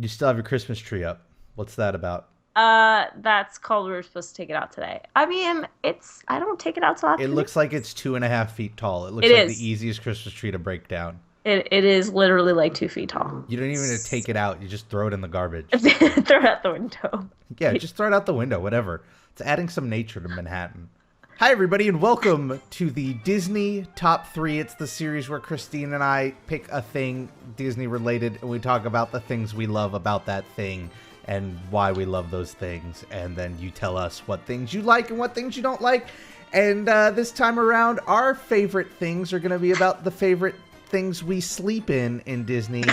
You still have your Christmas tree up. What's that about? That's called we were supposed to take it out today. I mean, I don't take it out till It after New looks like Year's. it's 2.5 feet tall. It It looks like the is. easiest Christmas tree to break down. It is literally like 2 feet tall. You don't even take it out. You just throw it in the garbage. Throw it out the window. Yeah, just throw it out the window, whatever. It's adding some nature to Manhattan. Hi, everybody, and welcome to the Disney Top 3. It's the series where Christine and I pick a thing Disney related, and we talk about the things we love about that thing and why we love those things. And then you tell us what things you like and what things you don't like. And this time around, our favorite things are going to be about the favorite things we sleep in Disney.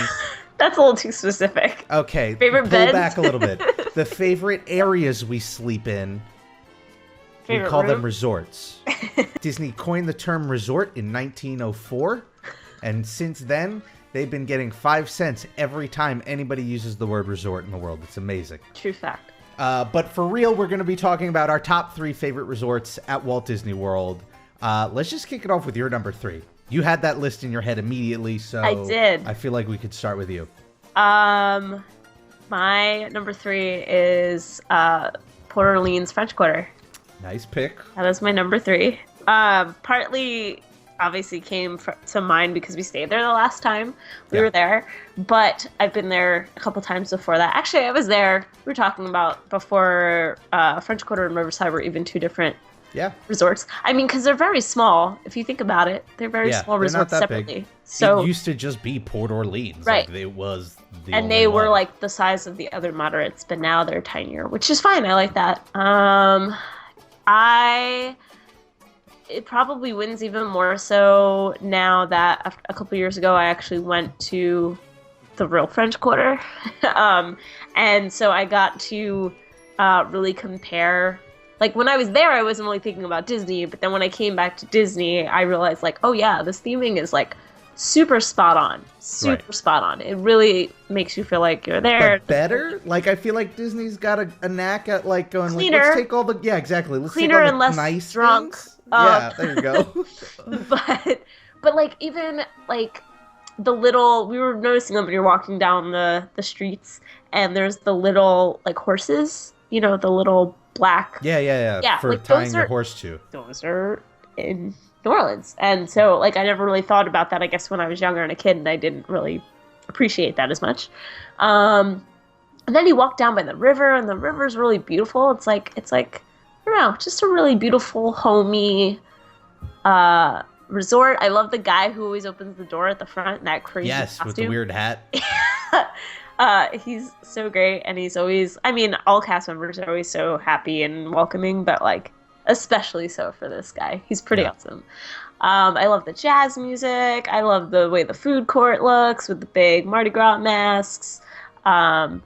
That's a little too specific. Okay, Favorite pull beds? back a little bit. The favorite areas we sleep in. We Favorite call them room? resorts. Disney coined the term resort in 1904, and since then, they've been getting 5 cents every time anybody uses the word resort in the world. It's amazing. True fact. But for real, we're going to be talking about our top 3 favorite resorts at Walt Disney World. Let's just kick it off with your number 3. You had that list in your head immediately, so I did. I feel like we could start with you. My number 3 is Port Orleans French Quarter. Nice pick. That is my number 3. Partly, obviously, came to mind because we stayed there the last time we were there. But I've been there a couple times before that. Actually, I was there. We were talking about before French Quarter and Riverside were even 2 different resorts. I mean, because they're very small. If you think about it, they're very small resorts separately. Big. So it used to just be Port Orleans. Right. Like, it was the and only they were one. like the size of the other moderates, but now they're tinier, which is fine. I like that. It probably wins even more so now that a couple years ago I actually went to the real French Quarter. And so I got to really compare. Like, when I was there, I wasn't really thinking about Disney, but then when I came back to Disney, I realized, like, oh yeah, this theming is, like, super spot on. Super spot on. It really makes you feel like you're there. But better? Like, I feel like Disney's got a knack at, like, going, Cleaner. like, let's take all the... Yeah, exactly. Let's Cleaner take all and the less nice drunk. things. Yeah, there you go. But like, even, like, the little... We were noticing them when you're walking down the streets, and there's the little, like, horses. You know, the little black... Yeah, for like, tying your horse to. Those are in New Orleans. And so, like, I never really thought about that, I guess, when I was younger and a kid, and I didn't really appreciate that as much. And then you walk down by the river, and the river's really beautiful. It's like, I don't know, just a really beautiful, homey resort. I love the guy who always opens the door at the front in that crazy costume. With the weird hat. He's so great, and he's always, I mean, all cast members are always so happy and welcoming, but, like, especially so for this guy. He's pretty awesome. I love the jazz music. I love the way the food court looks with the big Mardi Gras masks. I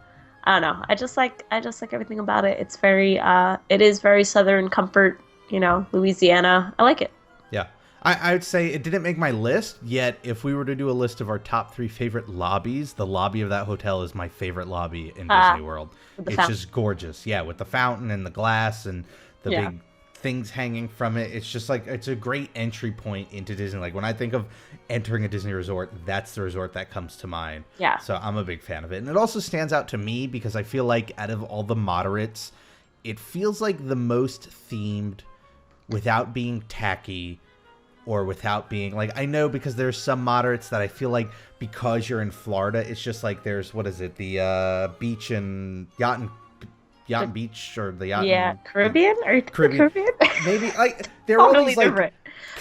don't know. I just like everything about it. It's very, it is very Southern comfort, you know, Louisiana. I like it. Yeah. I would say it didn't make my list, yet if we were to do a list of our top 3 favorite lobbies, the lobby of that hotel is my favorite lobby in Disney World. It's fountain. just gorgeous. Yeah, with the fountain and the glass and the big things hanging from it. It's just like, it's a great entry point into Disney. Like, when I think of entering a Disney resort, that's the resort that comes to mind. Yeah. So I'm a big fan of it. And it also stands out to me because I feel like out of all the moderates, it feels like the most themed without being tacky or without being, like, I know because there's some moderates that I feel like because you're in Florida, it's just like there's, what is it, the beach and yacht and beach, or the yacht and, Caribbean? Or Caribbean. Maybe, like, they're all totally these, like, different.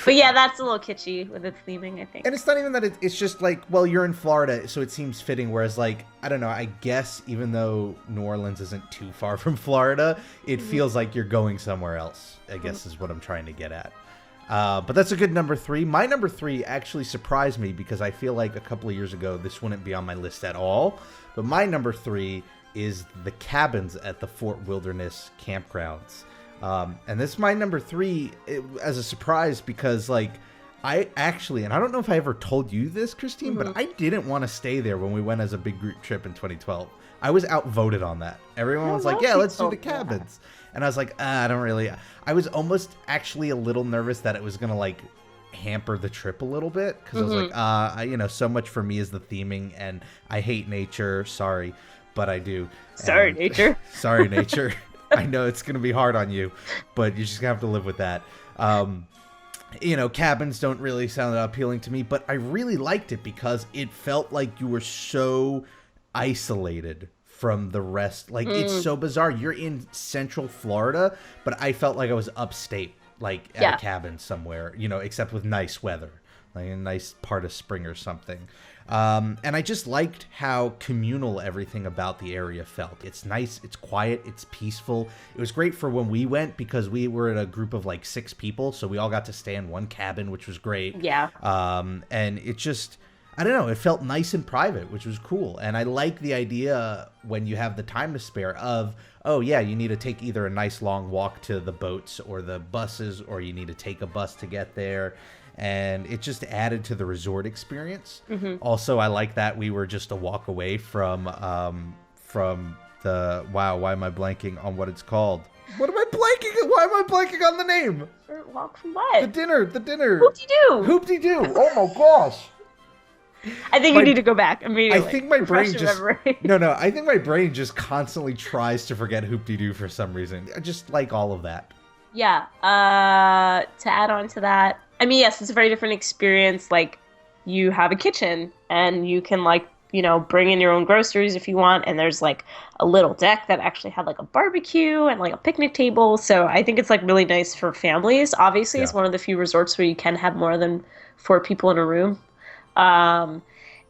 But yeah, that's a little kitschy with its theming, I think. and it's not even that it's just like, well, you're in Florida, so it seems fitting. Whereas, like, I don't know, I guess even though New Orleans isn't too far from Florida, it feels like you're going somewhere else, I guess is what I'm trying to get at. But that's a good number 3. My number 3 actually surprised me because I feel like a couple of years ago, this wouldn't be on my list at all. But my number 3 is the cabins at the Fort Wilderness campgrounds. And this is my number 3 as a surprise because, like, I actually, and I don't know if I ever told you this, Christine, but I didn't want to stay there when we went as a big group trip in 2012. I was outvoted on that. Everyone was like, yeah, let's do the cabins. And I was like, I don't really. I was almost actually a little nervous that it was going to, like, hamper the trip a little bit. Because I was like, so much for me is the theming, and I hate nature. Sorry. but I do. Sorry, nature. Sorry, nature. I know it's going to be hard on you, but you're just going to have to live with that. Cabins don't really sound appealing to me, but I really liked it because it felt like you were so isolated from the rest. Like, it's so bizarre. You're in Central Florida, but I felt like I was upstate, like at a cabin somewhere, except with nice weather, like a nice part of spring or something. And I just liked how communal everything about the area felt. It's nice, it's quiet, it's peaceful. It was great for when we went because we were in a group of like 6 people, so we all got to stay in one cabin, which was great. Yeah. And it just, I don't know, it felt nice and private, which was cool. And I like the idea when you have the time to spare of, oh yeah, you need to take either a nice long walk to the boats or the buses, or you need to take a bus to get there. And it just added to the resort experience. Also, I like that we were just a walk away from the, wow, why am I blanking on what it's called? What am I blanking? Why am I blanking on the name? Walk from what? The dinner. Hoop-de-doo. Hoop-de-doo. Oh my gosh. I think you need to go back immediately. I think my brain just No, I think my brain just constantly tries to forget Hoop-de-doo for some reason. I just like all of that. Yeah. To add on to that, I mean, yes, it's a very different experience. Like, you have a kitchen and you can bring in your own groceries if you want. And there's like a little deck that actually had like a barbecue and like a picnic table. So I think it's like really nice for families. Obviously, It's one of the few resorts where you can have more than 4 people in a room. And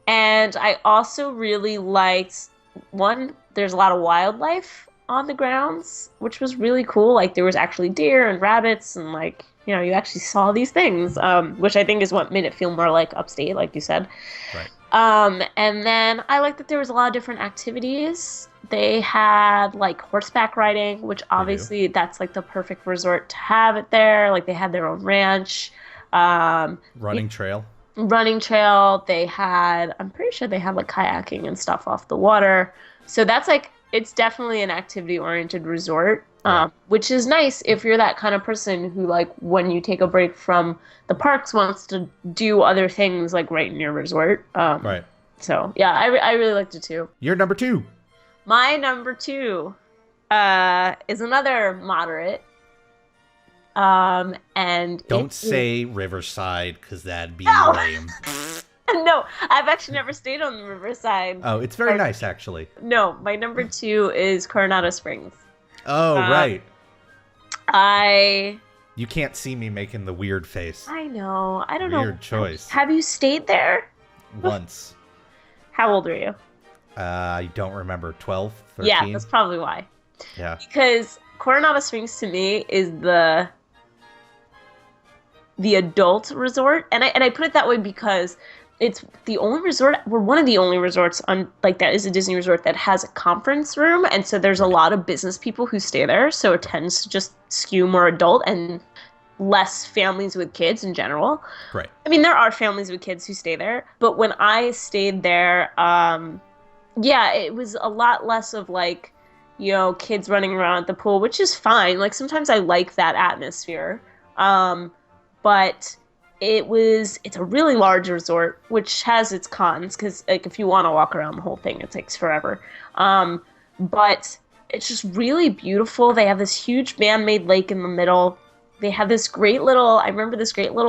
I also really liked, one, there's a lot of wildlife on the grounds, which was really cool. Like, there was actually deer and rabbits and like, you actually saw these things, which I think is what made it feel more like upstate, like you said. Right. And then I liked that there was a lot of different activities. They had like horseback riding, which obviously that's like the perfect resort to have it there. Like, they had their own ranch. Running trail. They had, I'm pretty sure they had like kayaking and stuff off the water. So that's like, it's definitely an activity-oriented resort, which is nice if you're that kind of person who, like, when you take a break from the parks, wants to do other things, like, right in your resort. Right. So, yeah, I really liked it, too. Your number 2. My number 2 is another moderate. And Don't say Riverside, because that'd be lame. No, I've actually never stayed on the Riverside. Oh, it's very nice, actually. No, my number 2 is Coronado Springs. Oh, right. You can't see me making the weird face. I know. I don't know. Weird choice. Have you stayed there? Once. How old are you? I don't remember. 12, 13? Yeah, that's probably why. Yeah. Because Coronado Springs, to me, is the adult resort. And I put it that way because it's the only resort, we're one of the only resorts that is a Disney resort that has a conference room. And so there's a lot of business people who stay there. So it tends to just skew more adult and less families with kids in general. Right. I mean, there are families with kids who stay there. But when I stayed there, it was a lot less of like, kids running around at the pool, which is fine. Like, sometimes I like that atmosphere. But it's a really large resort, which has its cons, because like if you want to walk around the whole thing, it takes forever. But it's just really beautiful. They have this huge man-made lake in the middle. They have this great little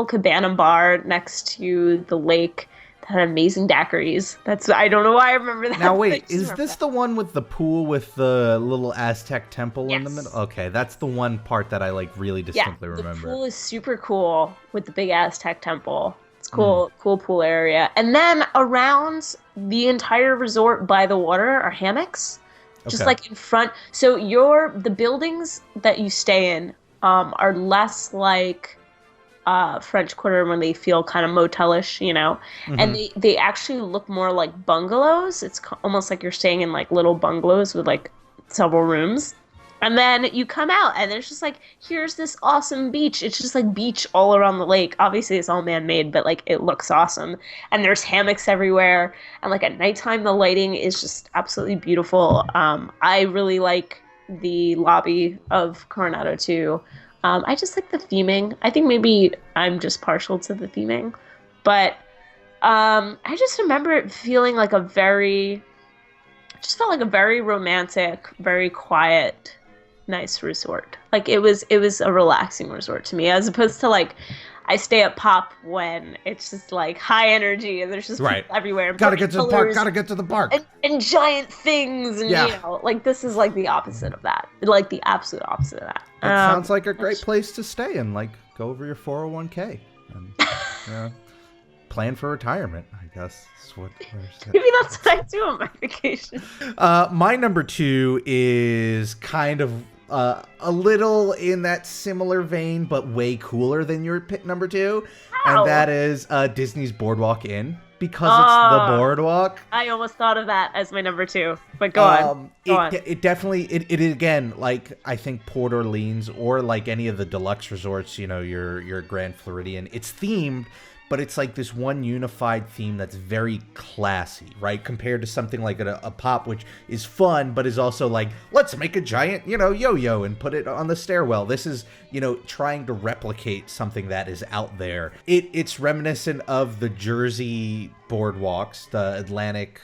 cabana bar next to the lake that had amazing daiquiris. I don't know why I remember that. Now wait, is this the one with the pool with the little Aztec temple in the middle? Okay, that's the one part that I like really distinctly remember. The pool is super cool with the big Aztec temple. It's cool, cool pool area. And then around the entire resort by the water are hammocks. Just like in front. So the buildings that you stay in are less like French Quarter when they feel kind of motelish, and they actually look more like bungalows. It's almost like you're staying in like little bungalows with like several rooms. And then you come out and there's just like, here's this awesome beach. It's just like beach all around the lake. Obviously it's all man-made, but like it looks awesome. And there's hammocks everywhere. And like at nighttime, the lighting is just absolutely beautiful. I really like the lobby of Coronado too. I just like the theming. I think maybe I'm just partial to the theming. But I just remember it feeling like a very just felt like a very romantic, very quiet, nice resort. Like it was a relaxing resort to me, as opposed to like I stay at Pop when it's just like high energy and there's just people everywhere. And gotta get to the park. Gotta get to the park. And giant things, and you know, like this is like the opposite of that. Like the absolute opposite of that. It sounds like a great place to stay and like go over your 401k and plan for retirement, I guess. Maybe that's what I do on my vacation. My number 2 is kind of a little in that similar vein, but way cooler than your pick number 2. Wow. And that is Disney's Boardwalk Inn, because it's the boardwalk. I almost thought of that as my number 2, but go on. It definitely, it again, like I think Port Orleans or like any of the deluxe resorts, you know, your Grand Floridian, it's themed, but it's like this one unified theme that's very classy, right? Compared to something like a Pop, which is fun, but is also like, let's make a giant, you know, yo-yo and put it on the stairwell. This is, you know, trying to replicate something that is out there. It's reminiscent of the Jersey boardwalks, the Atlantic.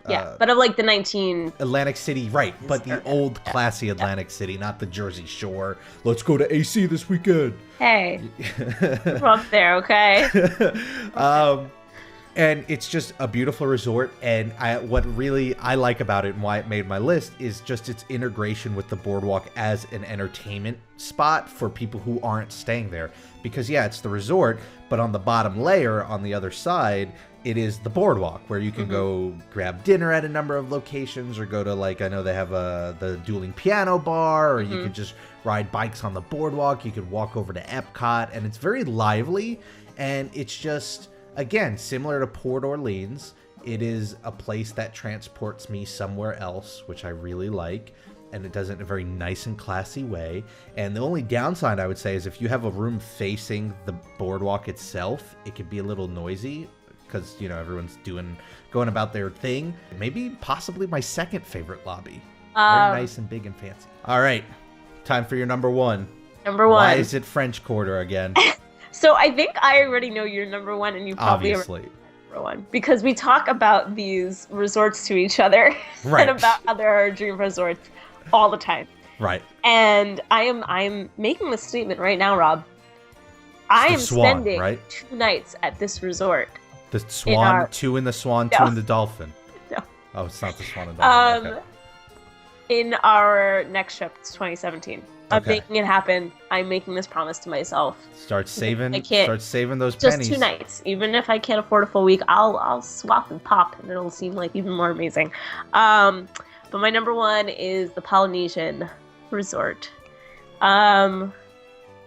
But of like the Atlantic City, right? But the old classy Atlantic City, not the Jersey Shore. Let's go to AC this weekend. Hey, we're up there, okay? And it's just a beautiful resort. And what really I like about it and why it made my list is just its integration with the boardwalk as an entertainment spot for people who aren't staying there. Because yeah, it's the resort, but on the bottom layer, on the other side, it is the boardwalk where you can go grab dinner at a number of locations, or go to, like, I know they have the dueling piano bar, or you could just ride bikes on the boardwalk. You could walk over to Epcot, and it's very lively. And it's just, again, similar to Port Orleans. It is a place that transports me somewhere else, which I really like. And it does it in a very nice and classy way. And the only downside, I would say, is if you have a room facing the boardwalk itself, it could be a little noisy, because, you know, everyone's going about their thing. Maybe possibly my second favorite lobby. Very nice and big and fancy. All right, time for your number 1. Number 1. Why is it French Quarter again? So I think I already know your number 1, and you probably obviously number 1, because we talk about these resorts to each other and about other dream resorts all the time. Right. And I'm making this statement right now, Rob. I am spending 2 nights at this resort. The Swan, 2 in the Swan, 2 in the Dolphin. No. Oh, it's not the Swan and Dolphin. Okay. In our next trip, it's 2017. I'm making it happen. I'm making this promise to myself. Start saving those just pennies. 2 nights. Even if I can't afford a full week, I'll swap and pop, and it'll seem like even more amazing. But my number 1 is the Polynesian Resort.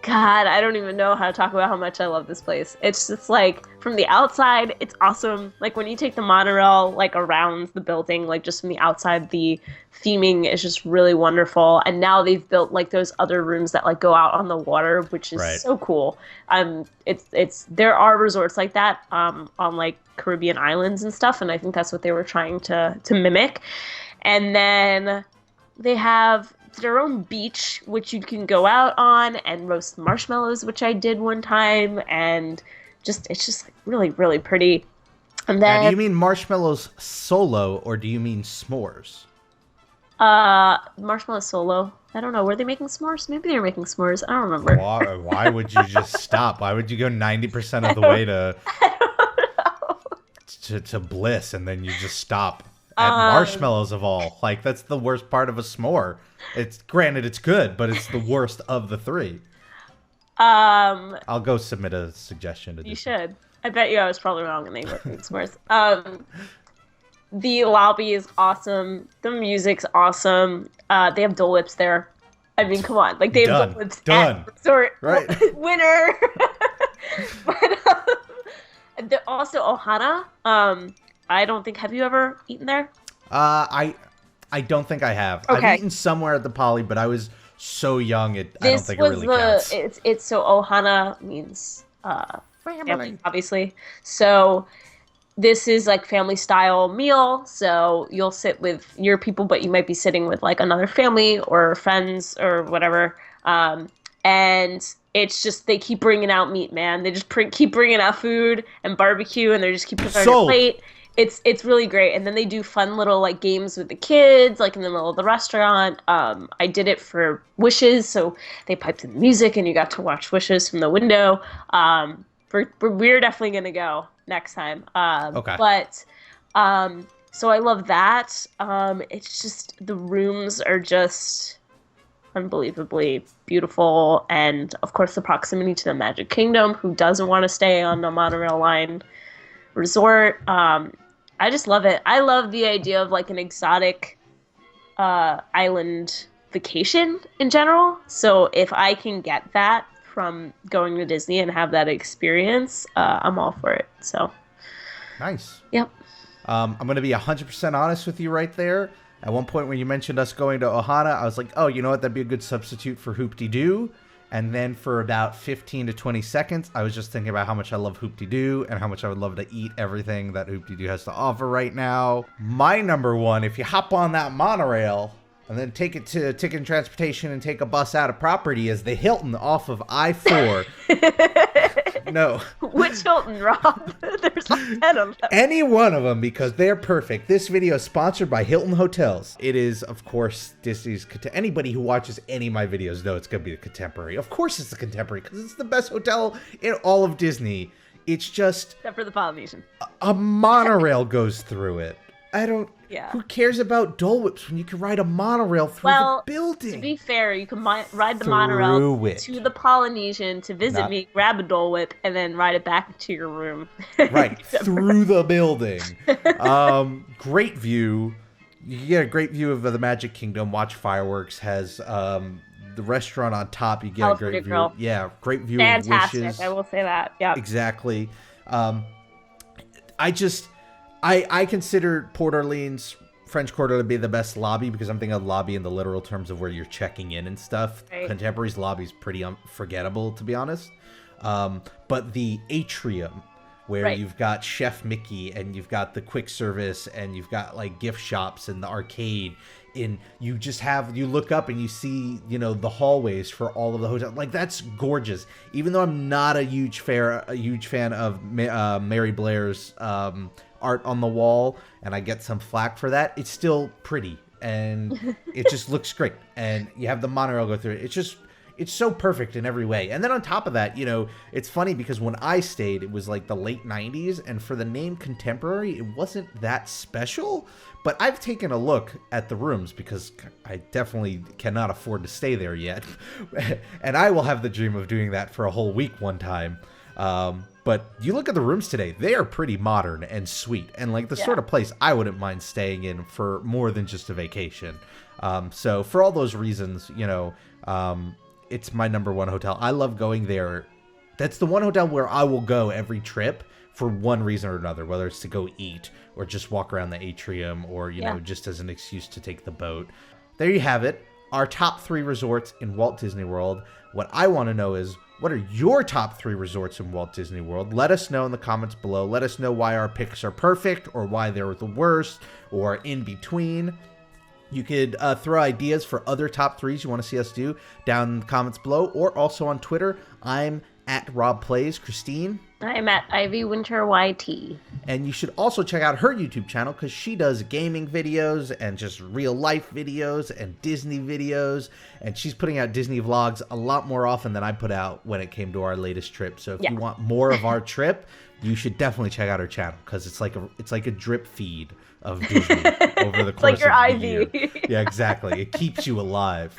God, I don't even know how to talk about how much I love this place. It's just like, from the outside, it's awesome. Like when you take the monorail like around the building, like just from the outside, the theming is just really wonderful. And now they've built like those other rooms that like go out on the water, which is so cool. There are resorts like that on like Caribbean islands and stuff, and I think that's what they were trying to mimic. And then they have their own beach, which you can go out on and roast marshmallows, which I did one time, and it's just like really, really pretty. And then, now, do you mean marshmallows solo, or do you mean s'mores? Marshmallow solo. I don't know. Were they making s'mores? Maybe they were making s'mores. I don't remember. Why would you just stop? Why would you go 90% of the way to bliss, and then you just stop at marshmallows of all? Like, that's the worst part of a s'more. It's granted it's good, but it's the worst of the 3. I'll go submit a suggestion to do. You should. I bet you I was probably wrong, and they were making s'mores. The lobby is awesome. The music's awesome. They have Dole Whips there. I mean, come on. Like, they have Dole Whips at resort. Right. Winner. But also Ohana. I don't think. Have you ever eaten there? I don't think I have. Okay. I've eaten somewhere at the Poly, but I was so young. I don't think it really counts. It's so Ohana means family, obviously. So this is like family style meal. So you'll sit with your people, but you might be sitting with like another family or friends or whatever. And it's just, they keep bringing out meat, man. They just keep bringing out food and barbecue, and they just keep putting on your plate. it's really great. And then they do fun little like games with the kids, like in the middle of the restaurant. I did it for Wishes, so they piped in the music, and you got to watch Wishes from the window. We're definitely gonna go next time. Okay. But so I love that. It's just the rooms are just unbelievably beautiful, and of course the proximity to the Magic Kingdom. Who doesn't want to stay on a monorail line resort? I just love it. I love the idea of like an exotic island vacation in general. So if I can get that from going to Disney and have that experience, I'm all for it. So nice. Yep. I'm going to be 100% honest with you right there. At one point when you mentioned us going to Ohana, I was like, oh, you know what? That'd be a good substitute for Hoop-Dee-Doo. And then for about 15 to 20 seconds, I was just thinking about how much I love Hoop-Dee-Doo and how much I would love to eat everything that Hoop-Dee-Doo has to offer right now. My number one, if you hop on that monorail and then take it to Ticket and Transportation and take a bus out of property, is the Hilton off of I-4. No. Which Hilton, Rob? There's like 10 of them. Any one of them, because they're perfect. This video is sponsored by Hilton Hotels. It is, of course, Disney's... Anybody who watches any of my videos know it's going to be a Contemporary. Of course it's the Contemporary, because it's the best hotel in all of Disney. It's just... Except for the Polynesian. A monorail goes through it. I don't... Yeah. Who cares about Dole Whips when you can ride a monorail through the building? To be fair, you can ride the monorail to the Polynesian to visit me, grab a Dole Whip, and then ride it back to your room. Right, through the building. Great view. You get a great view of the Magic Kingdom. Watch fireworks. Has the restaurant on top. You get a great view. Grill. Yeah, great view Fantastic, of Wishes. I will say that. Yeah, exactly. I consider Port Orleans French Quarter to be the best lobby because I'm thinking of lobby in the literal terms of where you're checking in and stuff. Right. Contemporary's lobby is pretty unforgettable, to be honest. But the atrium, where you've got Chef Mickey and you've got the quick service and you've got like gift shops and the arcade, and you look up and you see, the hallways for all of the hotels. Like, that's gorgeous. Even though I'm not a huge fan of Mary Blair's art on the wall, and I get some flack for that, it's still pretty and it just looks great. And you have the monorail go through it. It's so perfect in every way. And then on top of that, it's funny because when I stayed, it was like the late 90s, and for the name Contemporary, it wasn't that special. But I've taken a look at the rooms because I definitely cannot afford to stay there yet. And I will have the dream of doing that for a whole week one time. But you look at the rooms today, they are pretty modern and sweet, and like the sort of place I wouldn't mind staying in for more than just a vacation. So for all those reasons, it's my number one hotel. I love going there. That's the one hotel where I will go every trip for one reason or another, whether it's to go eat or just walk around the atrium or, just as an excuse to take the boat. There you have it. Our top 3 resorts in Walt Disney World. What I want to know is, what are your top 3 resorts in Walt Disney World? Let us know in the comments below. Let us know why our picks are perfect or why they're the worst or in between. You could throw ideas for other top 3s you want to see us do down in the comments below, or also on Twitter. I'm at Rob Plays. Christine? I'm at Ivy Winter YT. And you should also check out her YouTube channel because she does gaming videos and just real life videos and Disney videos. And she's putting out Disney vlogs a lot more often than I put out when it came to our latest trip. So if you want more of our trip, you should definitely check out her channel because it's like a drip feed of Disney over the course like your of the Ivy. year. Yeah, exactly. It keeps you alive.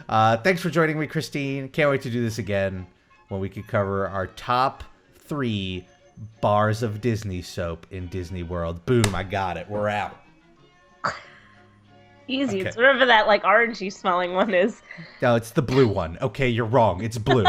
Thanks for joining me, Christine. Can't wait to do this again when we could cover our top 3 bars of Disney soap in Disney World. Boom, I got it. We're out. Easy. Okay. It's whatever that like orangey smelling one is. No, it's the blue one. Okay, you're wrong. It's blue.